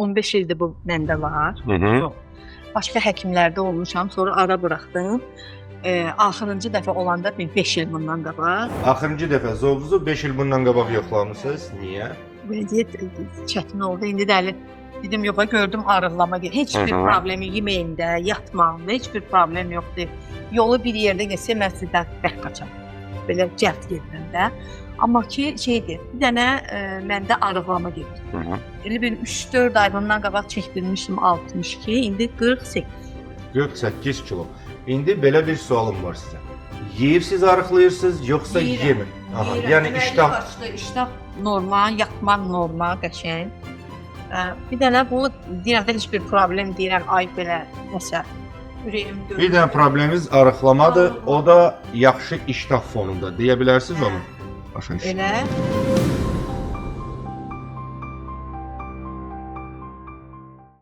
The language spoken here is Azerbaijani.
15 ildir bu məndə var. Hı hı. Yox. Başqa həkimlərdə olmuşam, sonra ara buraxdım. Axırıncı dəfə olanda 5 il bundan qabaq. Axırıncı dəfə zovunuzu 5 il bundan qabaq yoxlamısınız. Niyə? Vəziyyət çətin oldu. İndi dəli dedim yoxa gördüm arıqlama gedir. Heç bir problemi yeməyində, yatmağında heç bir problem yoxdur. Yolu bir yerdə getsə mən sizdən bək qaçam. Belə cəhd gedirəm də. Amma ki şeydir, bir dənə məndə arıqlama gedir. Elə bir 3-4 ay bundan qabaq çəkdirmişdim 62, indi 48. 48 kilo. İndi belə bir sualım var sizə. Yeyirsiniz, arıqlayırsınız, yoxsa yemir? Aha, yəni iştah normal, yatmaq normal, qəşəng. Bir dənə bu deyirəm də heç bir problem deyirəm, ay belə nəsə ürəyim döyür. Bir dənə problemimiz arıqlamadır, o da yaxşı iştah fonunda. Deyə bilərsiniz onu? Başa düşdüm. Elə.